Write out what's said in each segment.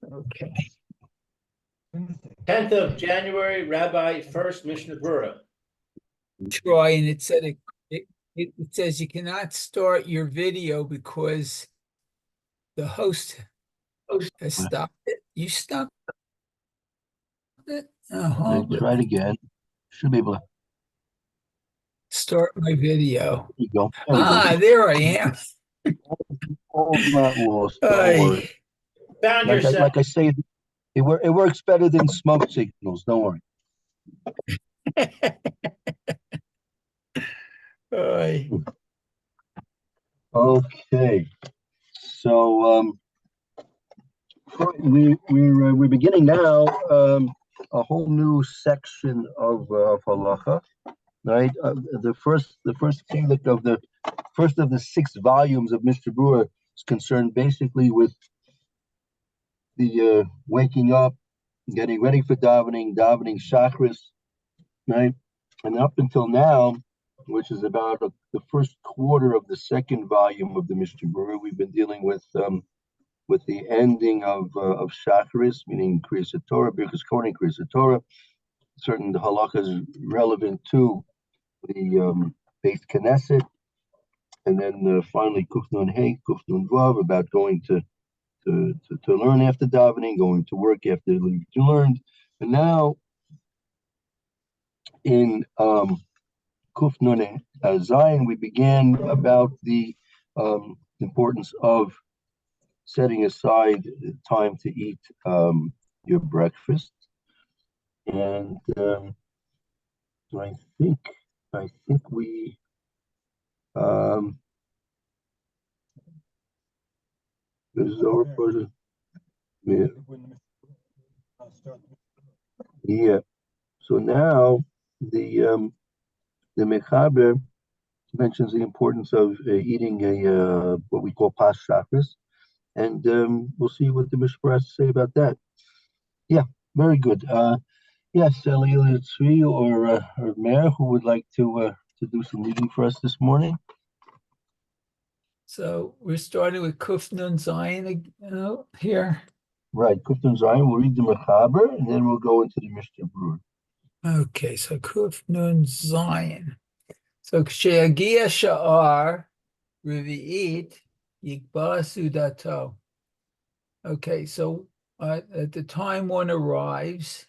Okay. 10th of January, Rabbi Furst, Mishna Berura. Troy, and it said it says you cannot start your video because the host has stopped it. You stopped it? Okay, try it again. Should be able to. Start my video. There you go. There we go. There I am. All's not lost. Don't Ay. worry. Found yourself. Like I say, it works better than smoke signals. Don't worry. Ay. Okay. So we're beginning now a whole new section of halacha, right? The first chelik of the first of the 6 volumes of Mr. Brewer is concerned basically with the waking up, getting ready for davening chakras, right? And up until now, which is about the first quarter of the second volume of the Mr. Brewer, we've been dealing with the ending of chakras, meaning Kriyas Torah, Birkas Kohanim, Kriyas Torah, certain halachas relevant to the Beit Knesset, and then finally Kuf Nun Hey, Kuf Nun Vav, about going to learn after davening, going to work after you learned. And now in Kuf Nun Zayin, we began about the importance of setting aside time to eat your breakfast. And I think we this is our person. Yeah. So now the Mechaber mentions the importance of eating a what we call pas chakras, and we'll see what the Mishpah has to say about that. Yeah, very good. Yes, Eliel Tzvi or Meir, who would like to do some reading for us this morning? So we're starting with Kuf Nun Zayin here. Right, Kuf Nun Zayin. We'll read the Mechaber, and then we'll go into the Mishnah Brewer. Okay, so Kuf Nun Zayin. So Ksheyagia Sha'ar Revi'it Yikba Sudato. Okay, so at the time one arrives,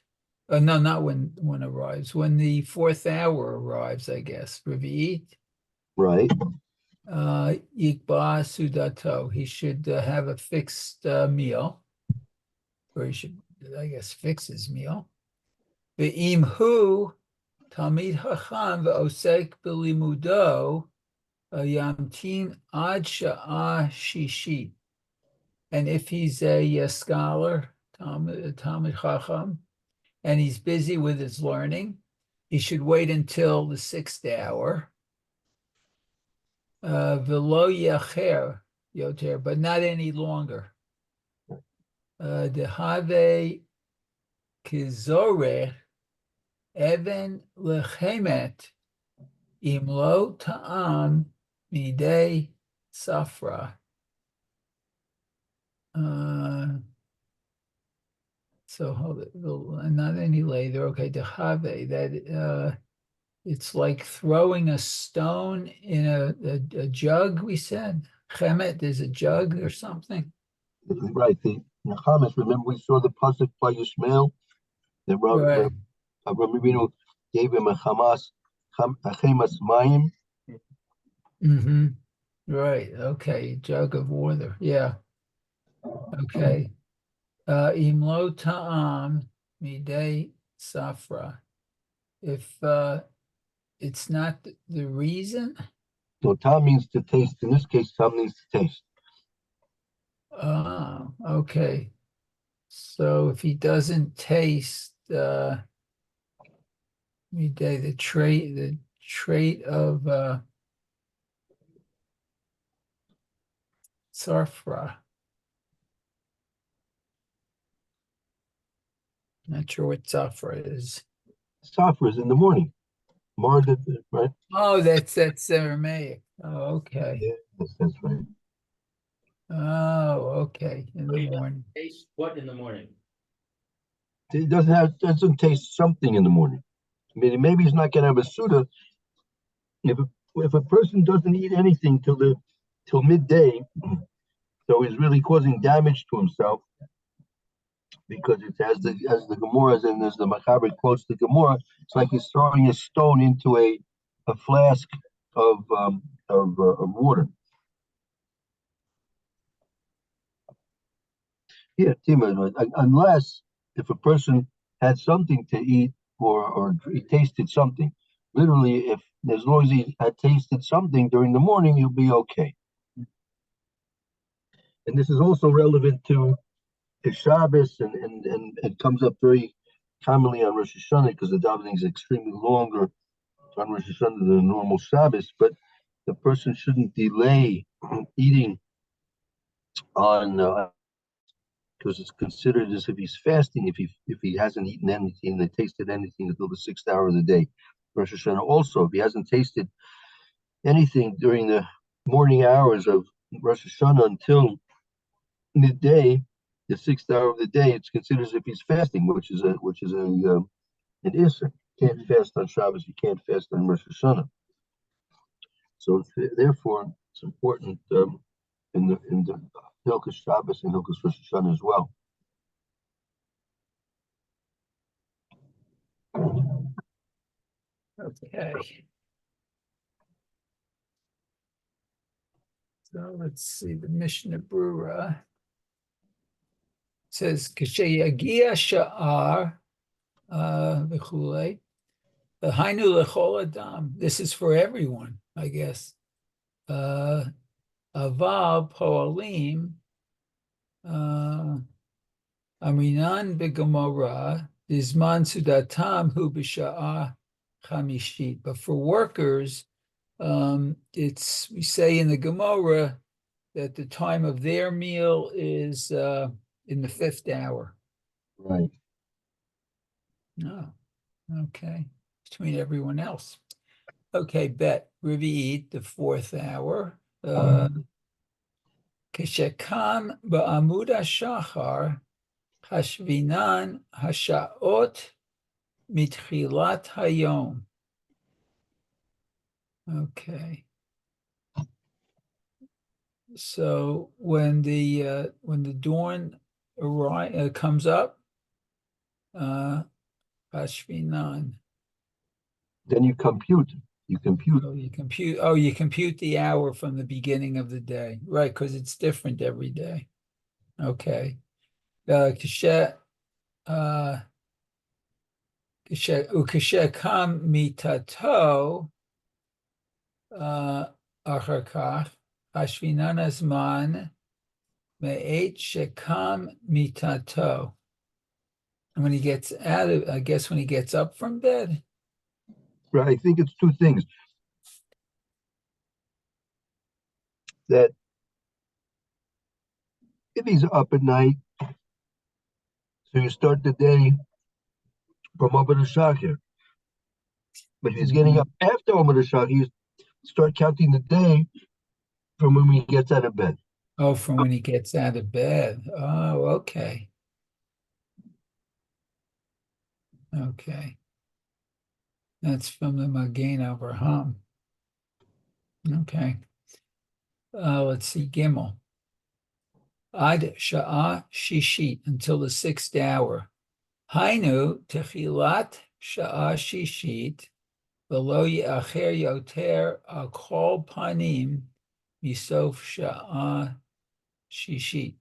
no, not when one arrives, when the 4th hour arrives, I guess, Revi'it. Right. Yikba Sudato. He should have a fixed meal, or he should, I guess, fix his meal. Ve'im hu Talmid Chacham ve'osek b'limudo yamtin ad sha'ah shishit. And if he's a scholar, Talmid Chacham, and he's busy with his learning, he should wait until the 6th hour. Velo yacher yoter, but not any longer. Dehave kizoreh even lechemet imlo ta'am midei safra. So hold it, not any later. Okay, dehave, that it's like throwing a stone in a jug, we said. Chemet is a jug or something. Right. The Chametz, remember we saw the pasuk by Yishmael that Right. Rabbeinu gave him a chemas mayim. Mm-hmm. Right. Okay. Jug of water. Yeah. Okay. Imlo ta'am midei safra. If it's not the reason. So tam means to taste. In this case, tam means to taste. Okay. So if he doesn't taste midei, the trait of safra. Not sure what safra is. Safra is in the morning. Marda, right? Oh, that's Aramaic. Oh, okay. Yes, that's right. Oh, okay, in What the do you morning. taste what in the morning? It doesn't taste something in the morning. I mean, maybe he's not gonna have a Suda. If a person doesn't eat anything till midday, so he's really causing damage to himself because it's as the Gemara and as the Machaber quotes the Gemara, it's like he's throwing a stone into a flask of water. Yeah, Tima, unless if a person had something to eat or he tasted something, literally, if as long as he had tasted something during the morning, he'll be okay. And this is also relevant to Shabbos, and it comes up very commonly on Rosh Hashanah because the davening is extremely longer on Rosh Hashanah than a normal Shabbos. But the person shouldn't delay eating on because it's considered as if he's fasting if he hasn't eaten anything and tasted anything until the 6th hour of the day. Rosh Hashanah also, if he hasn't tasted anything during the morning hours of Rosh Hashanah until midday, the 6th hour of the day, it's considered as if he's fasting, which is an issur. You can't fast on Shabbos, you can't fast on Rosh Hashanah. So therefore, it's important in the Hilchos Shabbos and Hilchos Rosh Hashanah as well. Okay. So let's see, the Mishnah Berura says, Kasheyagia Sha'ar V'chulei, Hainu Lechol Adam. This is for everyone, I guess. Aval Poalim, Aminan B'Gemara, Dizman Sudatam Hu B'Sha'ah Chamishit. But for workers, we say in the Gemara that the time of their meal is in the 5th hour. Right. Oh, okay. Between everyone else. Okay, bet. Revi'it, the 4th hour. Keshekam ba'amud hashachar hashvinan hashaot mitchilat hayom. Okay. So when the dawn comes up, Hashvinan. Then you compute. You compute. You compute the hour from the beginning of the day, right? Because it's different every day. Okay. Ukeshe kam mitato achar kach hashvinan azman me'et shekam mitato. And when he gets I guess when he gets up from bed. Right. I think it's two things. That if he's up at night, so you start the day from Amud Shachar. But if he's getting up after Amud Shachar, you start counting the day from when he gets out of bed. Oh, from when he gets out of bed. Oh, okay. Okay. That's from the Magen Avraham. Okay. Let's see, Gimel. Ad Sha'ah Shishit, until the 6th hour. Hainu Techilat Sha'ah Shishit, V'lo Ye'acher Yoter Al Kol Panim Misof Sha'ah Shishit.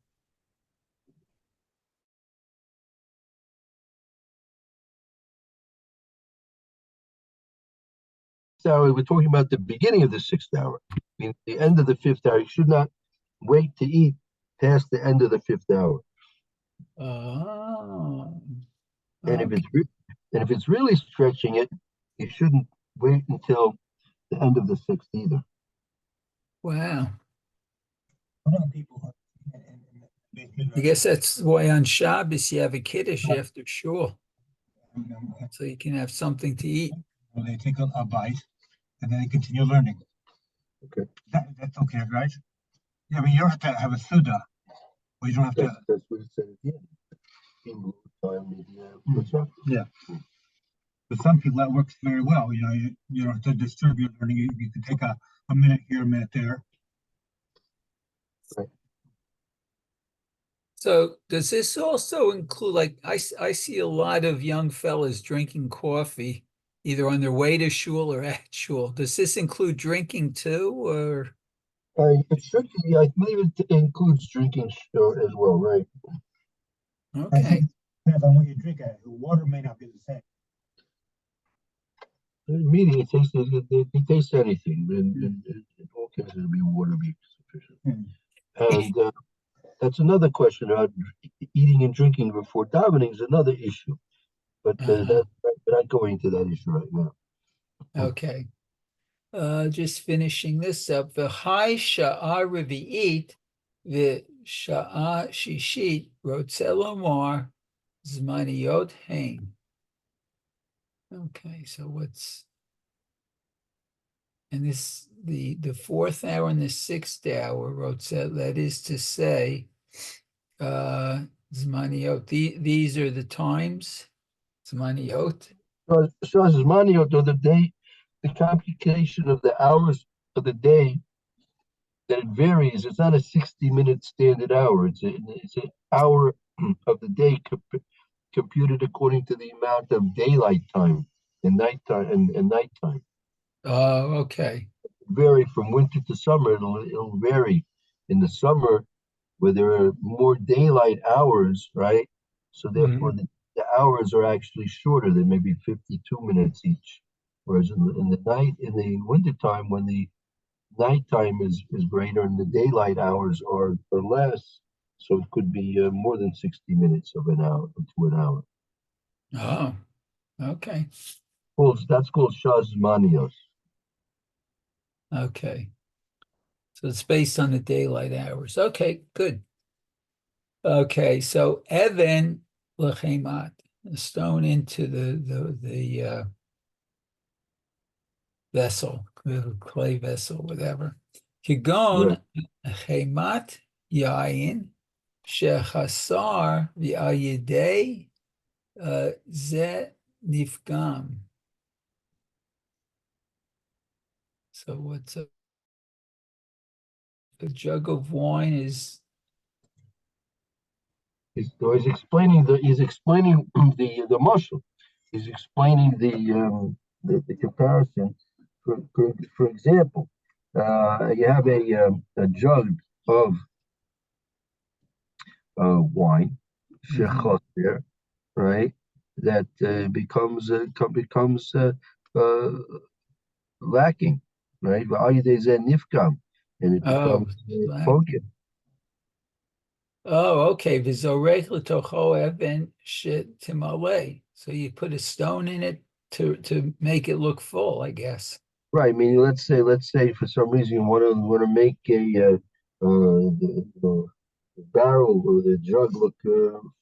So we're talking about the beginning of the 6th hour. I mean, the end of the 5th hour. You should not wait to eat past the end of the 5th hour. Oh. And if it's really stretching it, you shouldn't wait until the end of the 6th either. Wow. I guess that's why on Shabbos you have a kiddush after shul, so you can have something to eat. Well, they take a bite and then they continue learning. Okay. That's okay, right? Yeah, but you don't have to have a Suda. Or you don't have to. That's what it said at the end. In lieu time, what's up? Yeah. For some people, that works very well. You don't have to disturb your learning. You can take a minute here, a minute there. So does this also include, like, I see a lot of young fellas drinking coffee either on their way to shul or at shul. Does this include drinking too, or? It should be, I believe it includes drinking as well, right? I Okay. think it depends on what you drink. Water may not be the same. Meaning it tastes anything, and in all cases, it'll be water be sufficient. And that's another question about eating and drinking before davening is another issue, but we're not going into that issue right now. Okay. Just finishing this up. V'hai sha'a revi'it v'sha'a shishit rotze lomar zmaniyot hein. Okay, so what's, and this, the fourth hour and the sixth hour, rotze, that is to say, zmaniyot, these are the times, zmaniyot. So Zmaniot, or the day, the computation of the hours of the day, that it varies. It's not a 60-minute standard hour. It's an hour of the day computed according to the amount of daylight time and nighttime and nighttime. Oh, okay. Vary from winter to summer. It'll vary. In the summer, where there are more daylight hours, right? So therefore, the hours are actually shorter. They may be 52 minutes each. Whereas in the night, in the wintertime, when the nighttime is greater and the daylight hours are less, so it could be more than 60 minutes of an hour to an hour. Oh, okay. That's called Shazmanios. Okay. So it's based on the daylight hours. Okay, good. Okay, so Evan lechemat, a stone into the vessel, the clay vessel, whatever. Kigon chemat yain shechasar v'ayidei ze nifgam. So what's a jug of wine is? He's explaining the muscle. He's explaining the comparison. For example, you have a jug of wine, shechosir, right? That becomes lacking, right? Nifkam, and it becomes broken. Oh, okay. V'zorek l'tocho even shetimale. So you put a stone in it to make it look full, I guess. Right. I mean, let's say for some reason you want to make the barrel or the jug look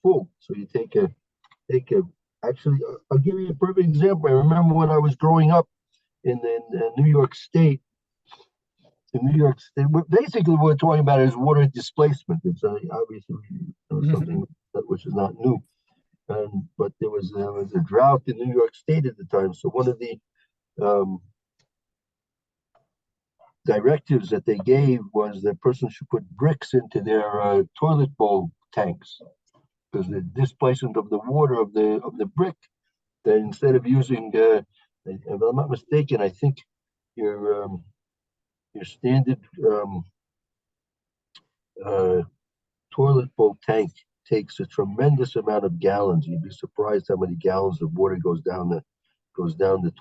full. So you take a actually, I'll give you a perfect example. I remember when I was growing up in New York State. In New York State, basically what we're talking about is water displacement. It's obviously something which is not new. But there was a drought in New York State at the time. So one of the directives that they gave was that person should put bricks into their toilet bowl tanks, because the displacement of the water of the brick, that instead of using, if I'm not mistaken, I think your standard toilet bowl tank takes a tremendous amount of gallons. You'd be surprised how many gallons of water goes down the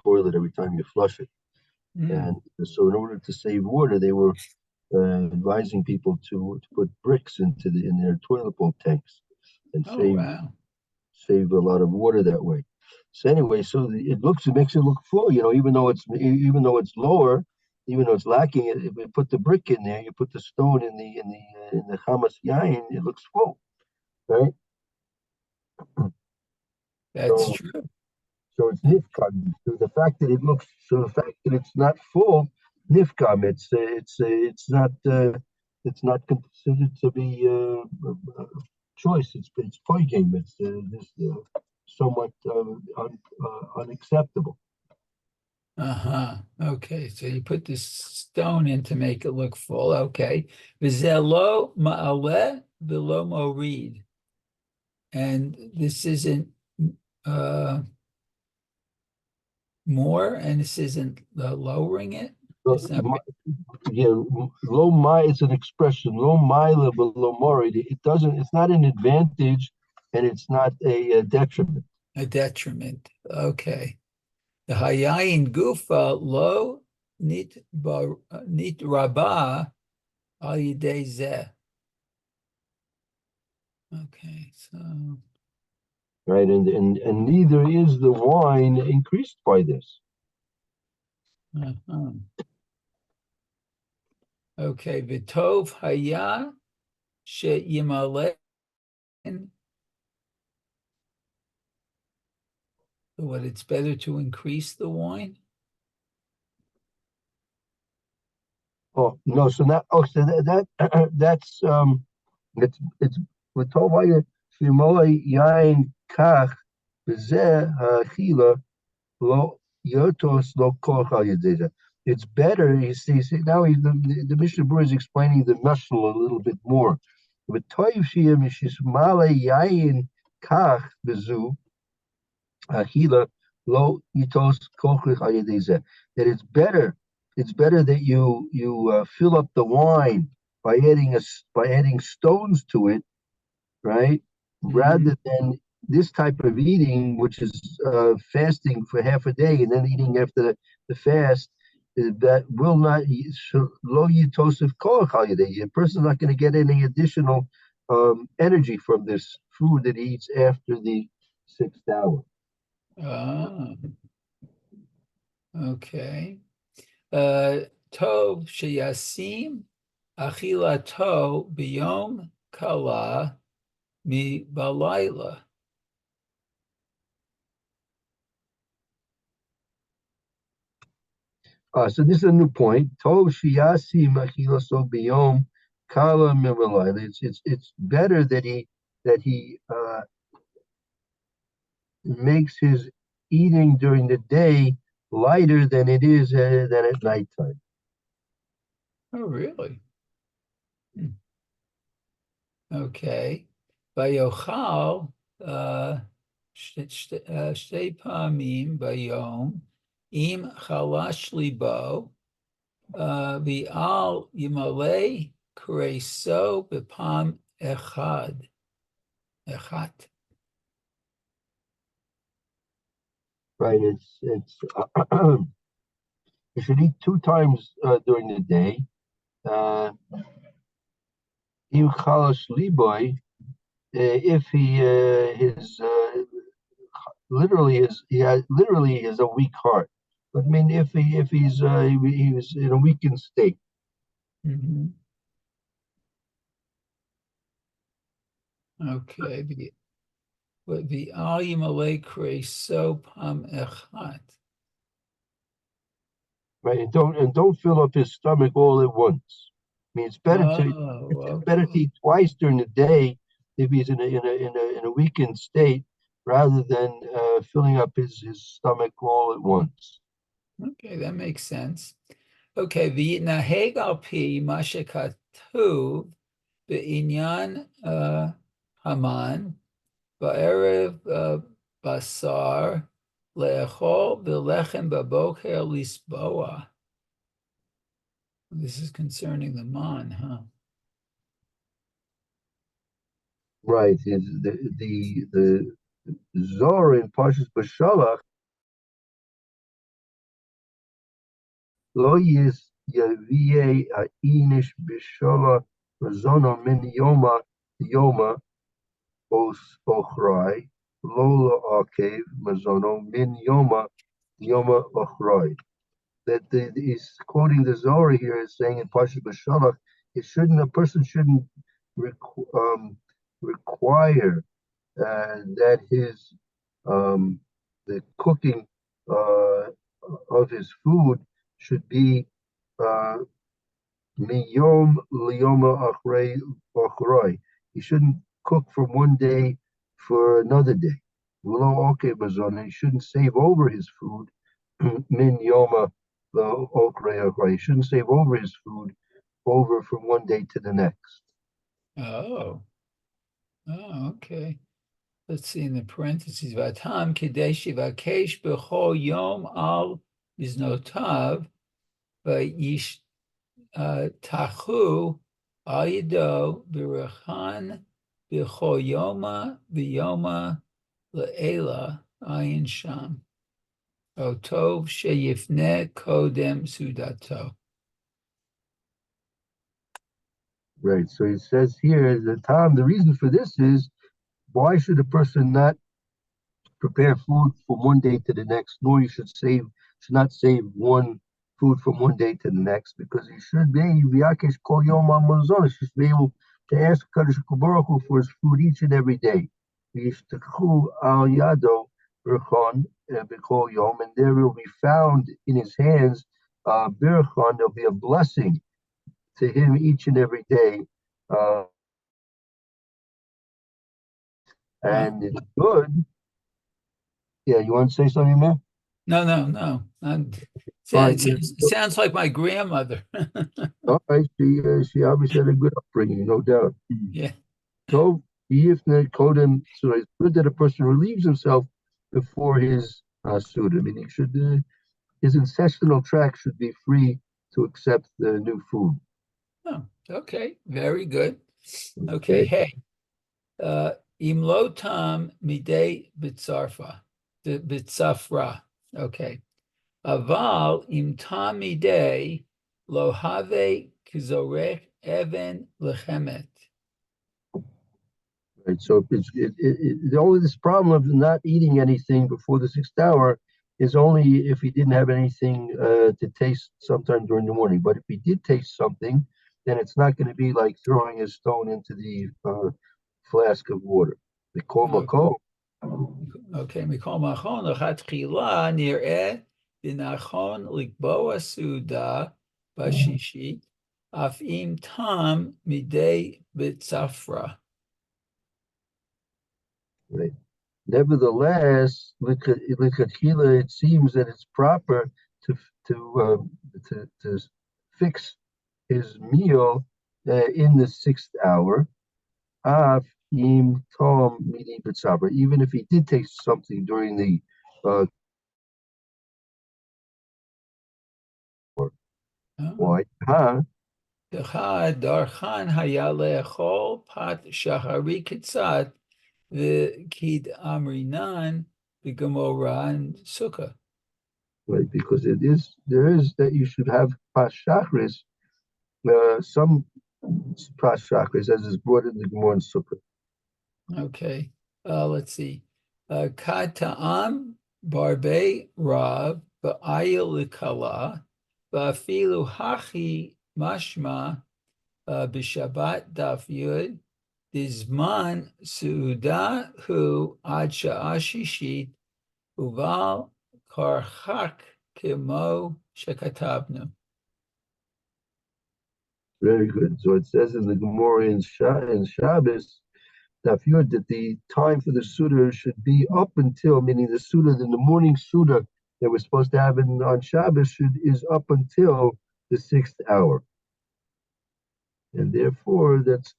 toilet every time you flush it. And so in order to save water, they were advising people to put bricks in their toilet bowl tanks and save a lot of water that way. So anyway, so it makes it look full, even though it's lower, even though it's lacking. If you put the brick in there, you put the stone in the chamas yain, it looks full, right? That's true. So it's nifkam. So the fact that it's not full, nifkam. It's not it's not considered to be choice. It's poiging. It's somewhat unacceptable. Uh-huh. Okay, so you put this stone in to make it look full. Okay. V'zelo ma'aleh v'lo morid. And this isn't more, and this isn't lowering it. It's not, Yeah, low my it's an expression. Low mila below mori. It doesn't. It's not an advantage, and it's not a detriment. a detriment. Okay. The hayayin gufa lo nit rabah al yidei zeh. Okay, so Right, and neither is the wine increased by this. uh-huh. Okay, v'tov haya she'yimalen. What, it's better to increase the wine? Oh no, so that's it's with tovaya shimoy yain kach b'zeh ha'achila lo yotos lo koch al yedeza. It's better. You see now the Mishnah Berura is explaining the mashal a little bit more. With toiv shiyam shishmale yain kach b'zu ha'achila lo yotos koch al yedeza. That it's better that you fill up the wine by adding stones to it, right? Rather than this type of eating, which is fasting for half a day and then eating after the fast, that will not low yitosif koach al yedei. A person's not going to get any additional energy from this food that he eats after the 6th hour. Ah, okay. Tov sheyasim achilato biyom kala mi balayla. So this is a new point. Tov shiyasi machilaso biyom kala mivalayla. It's better that he makes his eating during the day lighter than it is than at nighttime. Oh, really? Okay. Vayochal shtei pamim bayom im chalash libo v'al yimalei kreso b'pam echad. Echat. Right? It's you should eat 2 times during the day. Im chalash liboy, if he his literally is a weak heart. But I mean, if he's he was in a weakened state. Mm-hmm. Okay. The al yimalei kreso pam echat. Right, and don't fill up his stomach all at once. I mean, it's better to Okay. eat twice during the day if he's in a weakened state, rather than filling up his stomach all at once. Okay, that makes sense. Okay, v'yitnaheg al pi ma shekatuv be'inyan haman ba'erev basar le'echol v'lechem b'boker lisboa. This is concerning the man, huh? Right, the Zohar in Parshas Bashalach lo yis yavie inish bishala razono min yoma os ochrai lola akev mazono min yoma ochrai. That he's quoting the Zohar here is saying in Parshat Bashalach, a person shouldn't require that his the cooking of his food should be miyom liyoma achrei. He shouldn't cook from one day for another day. He shouldn't save over his food. Min yoma achrei. He shouldn't save over his food over from one day to the next. Oh, okay. Let's see in the parentheses. Vatam kadesh vakesh b'chol yom al biznotav vayish tachu al yado b'rechan b'chol yoma v'yoma le'ela ayin sham. Otov sheyifne kodem sudato. Right. So it says here the reason for this is why should a person not prepare food from one day to the next, nor you should not save one food from one day to the next, because he should be Viakesh Kol Yom He should be able to ask Kadosh Baruch Hu for his food each and every day. V'yishtachu al yado birchon b'kol yom, and there will be found in his hands birchon. There'll be a blessing to him each and every day. And it's good. Yeah, you want to say something, man? No. Right, Sounds like my grandmother. all right, she obviously had a good upbringing, no doubt. Yeah. So Kodem, so it's good that a person relieves himself before his suit. I mean, his intestinal tract should be free to accept the new food. Oh, okay. Very good. Okay. Hey, imlotam midei bitzarfa, the bitzafra. Okay. Aval im tam midei lo have kizorech even lechemet. Right. So the only this problem of not eating anything before the 6th hour is only if he didn't have anything to taste sometime during the morning. But if he did taste something, then it's not going to be like throwing a stone into the flask of water. The kol makol. Okay, mikol machon lechatchila nireh dinachon likboa suda bashishit af im tam midei bitzafra. Right. Nevertheless, lichatchila, it seems that it's proper to fix his meal in the 6th hour. Af im tom midi b'tzabra. Even if he did taste something during the why? Darchan haya le'echol pat shahari kitzat v'kid amrinan v'gemora and sukkah. Right, because there is that you should have pashachris, some pashachris as is brought in the Gemara and Sukkah. Okay, let's see. Kad ta'am barbe rav v'ayil likala v'afilu hachi mashma b'shabbat daf yud dizman suda hu ad sha'a shishit uval karchak kimo shekatabnu. Very good. So it says in the Gemara in Shabbos that the time for the Suda should be up until, meaning the Suda, in the morning Suda that we're supposed to have on Shabbos is up until the 6th hour. And therefore, it's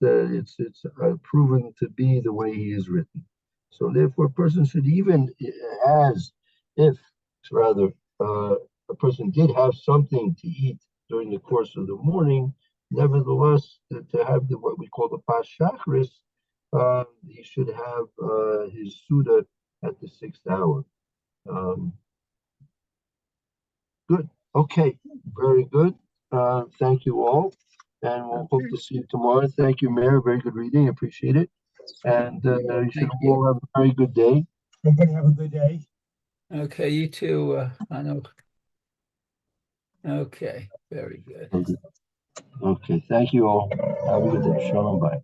proven to be the way he is written. So therefore, a person should even, as if rather a person did have something to eat during the course of the morning, nevertheless, to have what we call the pas shachris, he should have his suda at the 6th hour. Good. Okay. Very good. Thank you all. And we'll hope to see you tomorrow. Thank you, Mayor. Very good reading. Appreciate it. And you should all have a very good day. Everybody have a good day. Okay, you too, Anok. Okay, very good. Okay. Thank you all. Have a good day. Shalom. Bye.